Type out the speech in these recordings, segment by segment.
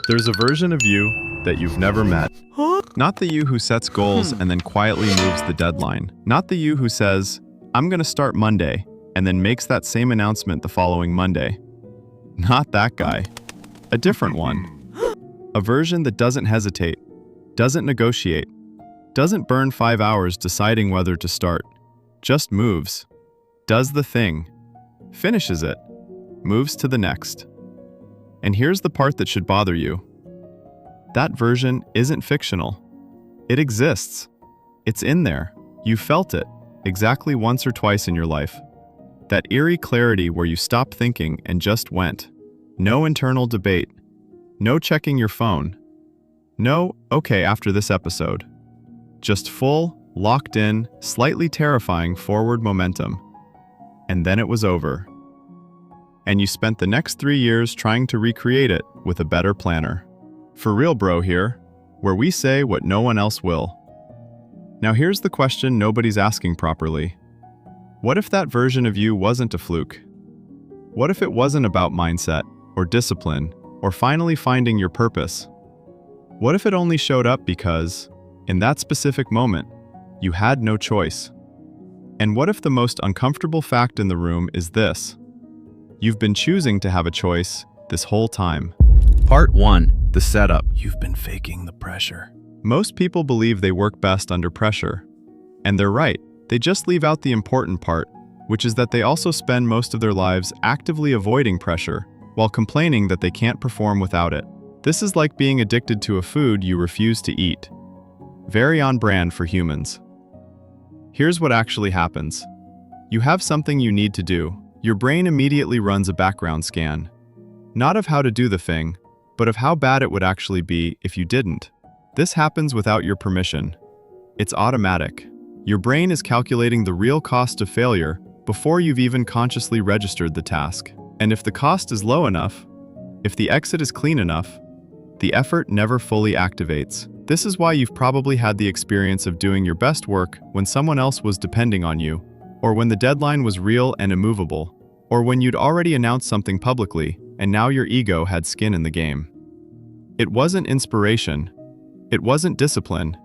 There's a version of you that you've never met. Not the you who sets goals and then quietly moves the deadline. Not the you who says, I'm gonna start Monday, and then makes that same announcement the following Monday. Not that guy. A different one. A version that doesn't hesitate, doesn't negotiate, doesn't burn 5 hours deciding whether to start, just moves, does the thing, finishes it, moves to the next. And here's the part that should bother you. That version isn't fictional. It exists. It's in there. You felt it, exactly once or twice in your life. That eerie clarity where you stopped thinking and just went. No internal debate. No checking your phone. No, okay, after this episode. Just full, locked in, slightly terrifying forward momentum. And then it was over. And you spent the next 3 years trying to recreate it with a better planner. For real, bro here, where we say what no one else will. Now here's the question nobody's asking properly. What if that version of you wasn't a fluke? What if it wasn't about mindset, or discipline, or finally finding your purpose? What if it only showed up because, in that specific moment, you had no choice? And what if the most uncomfortable fact in the room is this? You've been choosing to have a choice this whole time. Part 1. The setup. You've been faking the pressure. Most people believe they work best under pressure. And they're right. They just leave out the important part, which is that they also spend most of their lives actively avoiding pressure while complaining that they can't perform without it. This is like being addicted to a food you refuse to eat. Very on brand for humans. Here's what actually happens. You have something you need to do. Your brain immediately runs a background scan. Not of how to do the thing, but of how bad it would actually be if you didn't. This happens without your permission. It's automatic. Your brain is calculating the real cost of failure before you've even consciously registered the task. And if the cost is low enough, if the exit is clean enough, the effort never fully activates. This is why you've probably had the experience of doing your best work when someone else was depending on you, or when the deadline was real and immovable, or when you'd already announced something publicly and now your ego had skin in the game. It wasn't inspiration. It wasn't discipline.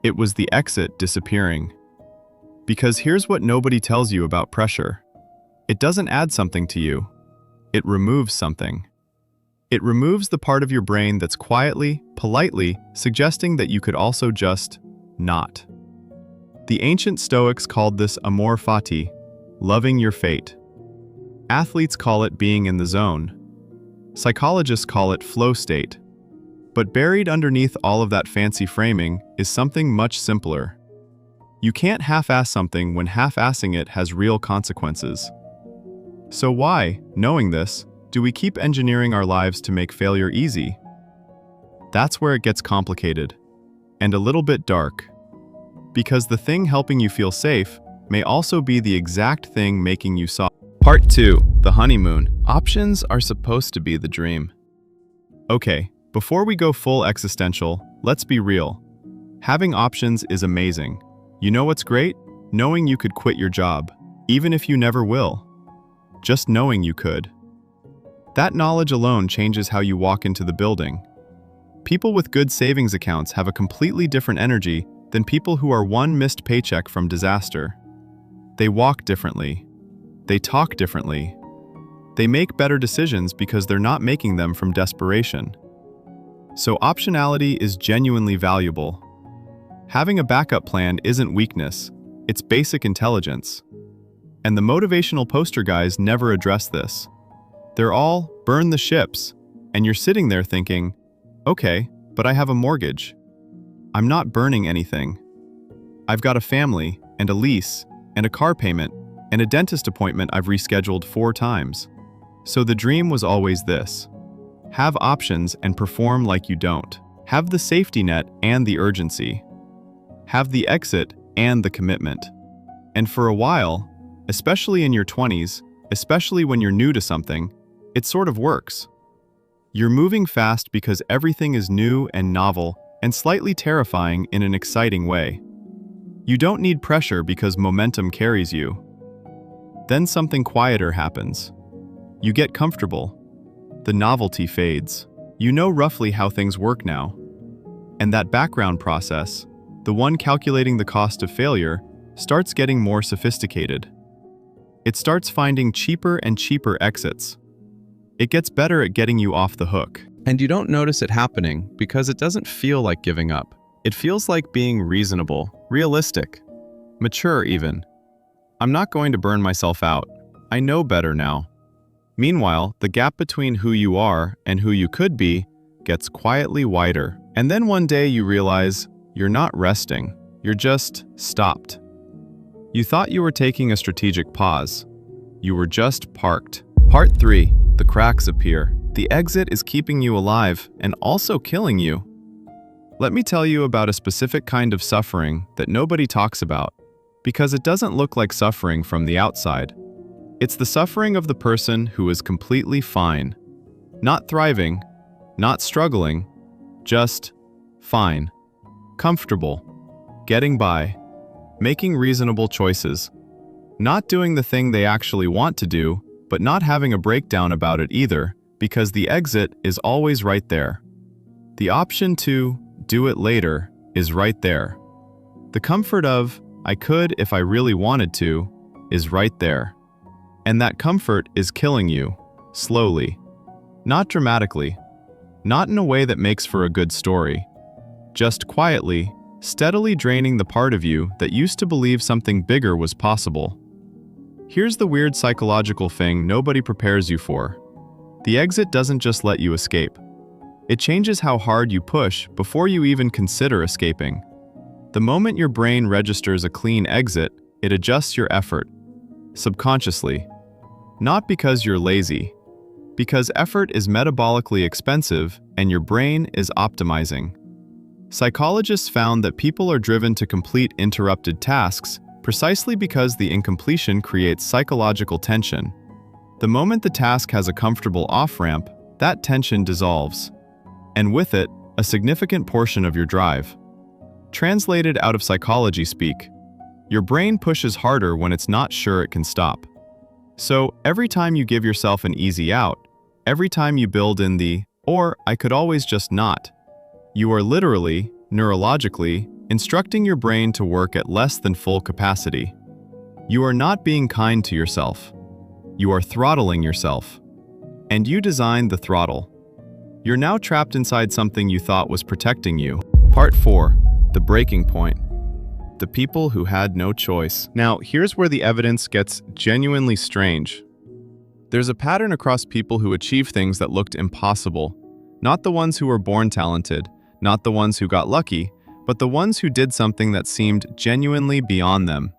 It was the exit disappearing. Because here's what nobody tells you about pressure. It doesn't add something to you. It removes something. It removes the part of your brain that's quietly, politely suggesting that you could also just not. The ancient Stoics called this amor fati, loving your fate. Athletes call it being in the zone. Psychologists call it flow state. But buried underneath all of that fancy framing is something much simpler. You can't half-ass something when half-assing it has real consequences. So why, knowing this, do we keep engineering our lives to make failure easy? That's where it gets complicated, and a little bit dark. Because the thing helping you feel safe may also be the exact thing making you soft. Part 2. The honeymoon. Options are supposed to be the dream. Okay, before we go full existential, let's be real. Having options is amazing. You know what's great? Knowing you could quit your job, even if you never will. Just knowing you could. That knowledge alone changes how you walk into the building. People with good savings accounts have a completely different energy than people who are one missed paycheck from disaster. They walk differently. They talk differently. They make better decisions because they're not making them from desperation. So optionality is genuinely valuable. Having a backup plan isn't weakness, it's basic intelligence. And the motivational poster guys never address this. They're all, burn the ships, and you're sitting there thinking, okay, but I have a mortgage. I'm not burning anything. I've got a family, and a lease, and a car payment, and a dentist appointment I've rescheduled 4 times. So the dream was always this. Have options and perform like you don't. Have the safety net and the urgency. Have the exit and the commitment. And for a while, especially in your 20s, especially when you're new to something, it sort of works. You're moving fast because everything is new and novel and slightly terrifying in an exciting way. You don't need pressure because momentum carries you. Then something quieter happens. You get comfortable. The novelty fades. You know roughly how things work now. And that background process, the one calculating the cost of failure, starts getting more sophisticated. It starts finding cheaper and cheaper exits. It gets better at getting you off the hook. And you don't notice it happening because it doesn't feel like giving up. It feels like being reasonable, realistic, mature even. I'm not going to burn myself out. I know better now. Meanwhile, the gap between who you are and who you could be gets quietly wider. And then one day you realize you're not resting. You're just stopped. You thought you were taking a strategic pause. You were just parked. Part 3. The cracks appear. The exit is keeping you alive and also killing you. Let me tell you about a specific kind of suffering that nobody talks about, because it doesn't look like suffering from the outside. It's the suffering of the person who is completely fine. Not thriving, not struggling, just fine. Comfortable, getting by, making reasonable choices. Not doing the thing they actually want to do, but not having a breakdown about it either, because the exit is always right there. The option to do it later is right there. The comfort of, I could if I really wanted to, is right there. And that comfort is killing you, slowly. Not dramatically. Not in a way that makes for a good story. Just quietly, steadily draining the part of you that used to believe something bigger was possible. Here's the weird psychological thing nobody prepares you for. The exit doesn't just let you escape. It changes how hard you push before you even consider escaping. The moment your brain registers a clean exit, it adjusts your effort, subconsciously. Not because you're lazy, because effort is metabolically expensive and your brain is optimizing. Psychologists found that people are driven to complete interrupted tasks precisely because the incompletion creates psychological tension. The moment the task has a comfortable off-ramp, that tension dissolves. And with it, a significant portion of your drive. Translated out of psychology speak, your brain pushes harder when it's not sure it can stop. So, every time you give yourself an easy out, every time you build in the, or I could always just not, you are literally, neurologically, instructing your brain to work at less than full capacity. You are not being kind to yourself. You are throttling yourself. And you designed the throttle. You're now trapped inside something you thought was protecting you. Part 4. The breaking point. The people who had no choice. Now, here's where the evidence gets genuinely strange. There's a pattern across people who achieve things that looked impossible. Not the ones who were born talented, not the ones who got lucky, but the ones who did something that seemed genuinely beyond them.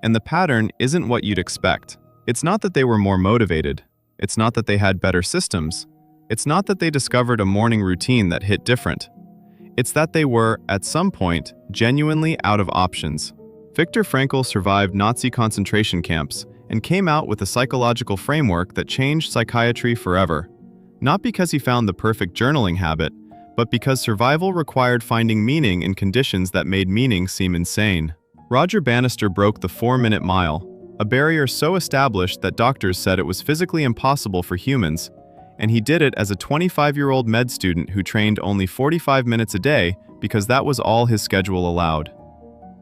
And the pattern isn't what you'd expect. It's not that they were more motivated. It's not that they had better systems. It's not that they discovered a morning routine that hit different. It's that they were, at some point, genuinely out of options. Viktor Frankl survived Nazi concentration camps and came out with a psychological framework that changed psychiatry forever. Not because he found the perfect journaling habit, but because survival required finding meaning in conditions that made meaning seem insane. Roger Bannister broke the 4-minute mile, a barrier so established that doctors said it was physically impossible for humans, and he did it as a 25-year-old med student who trained only 45 minutes a day because that was all his schedule allowed.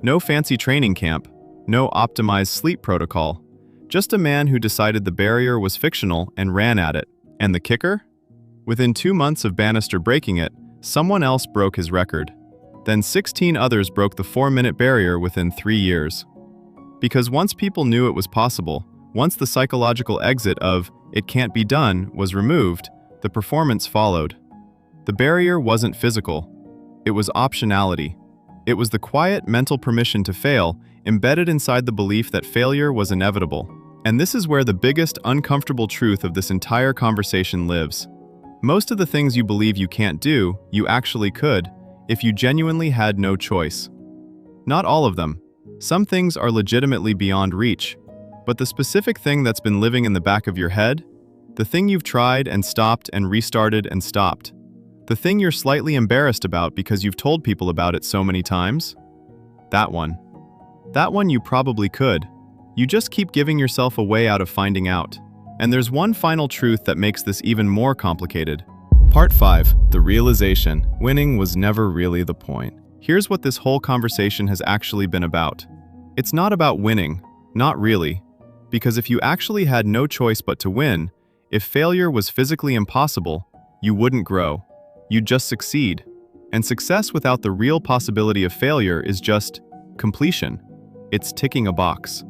No fancy training camp, no optimized sleep protocol, just a man who decided the barrier was fictional and ran at it. And the kicker? Within 2 months of Bannister breaking it, someone else broke his record. Then 16 others broke the 4-minute barrier within 3 years. Because once people knew it was possible, once the psychological exit of "it can't be done" was removed, the performance followed. The barrier wasn't physical. It was optionality. It was the quiet mental permission to fail, embedded inside the belief that failure was inevitable. And this is where the biggest uncomfortable truth of this entire conversation lives. Most of the things you believe you can't do, you actually could, if you genuinely had no choice. Not all of them. Some things are legitimately beyond reach. But the specific thing that's been living in the back of your head, the thing you've tried and stopped and restarted and stopped, the thing you're slightly embarrassed about because you've told people about it so many times, that one you probably could. You just keep giving yourself a way out of finding out. And there's one final truth that makes this even more complicated. Part 5. The realization. Winning was never really the point. Here's what this whole conversation has actually been about. It's not about winning. Not really. Because if you actually had no choice but to win, if failure was physically impossible, you wouldn't grow. You'd just succeed. And success without the real possibility of failure is just completion. It's ticking a box.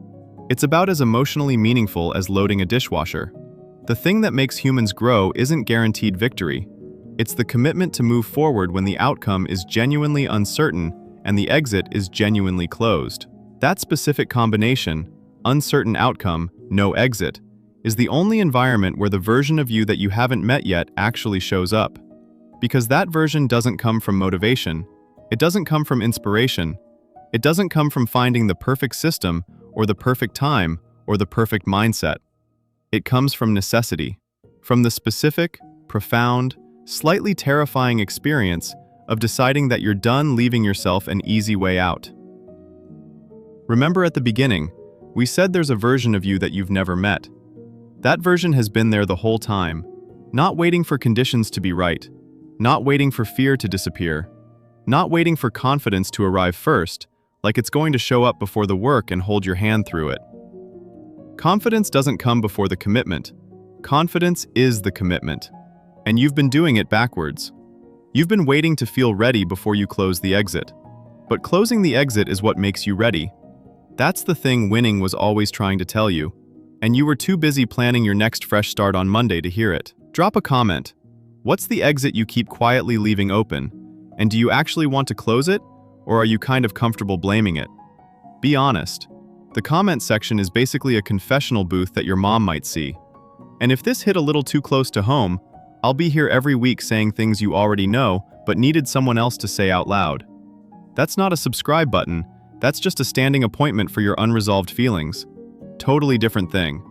It's about as emotionally meaningful as loading a dishwasher. The thing that makes humans grow isn't guaranteed victory. It's the commitment to move forward when the outcome is genuinely uncertain and the exit is genuinely closed. That specific combination, uncertain outcome, no exit, is the only environment where the version of you that you haven't met yet actually shows up. Because that version doesn't come from motivation, it doesn't come from inspiration, it doesn't come from finding the perfect system or the perfect time or the perfect mindset. It comes from necessity, from the specific, profound, slightly terrifying experience of deciding that you're done leaving yourself an easy way out. Remember at the beginning, we said there's a version of you that you've never met. That version has been there the whole time, not waiting for conditions to be right, not waiting for fear to disappear, not waiting for confidence to arrive first, like it's going to show up before the work and hold your hand through it. Confidence doesn't come before the commitment. Confidence is the commitment. And you've been doing it backwards. You've been waiting to feel ready before you close the exit. But closing the exit is what makes you ready. That's the thing winning was always trying to tell you. And you were too busy planning your next fresh start on Monday to hear it. Drop a comment. What's the exit you keep quietly leaving open? And do you actually want to close it? Or are you kind of comfortable blaming it? Be honest. The comment section is basically a confessional booth that your mom might see. And if this hit a little too close to home, I'll be here every week saying things you already know but needed someone else to say out loud. That's not a subscribe button, that's just a standing appointment for your unresolved feelings. Totally different thing.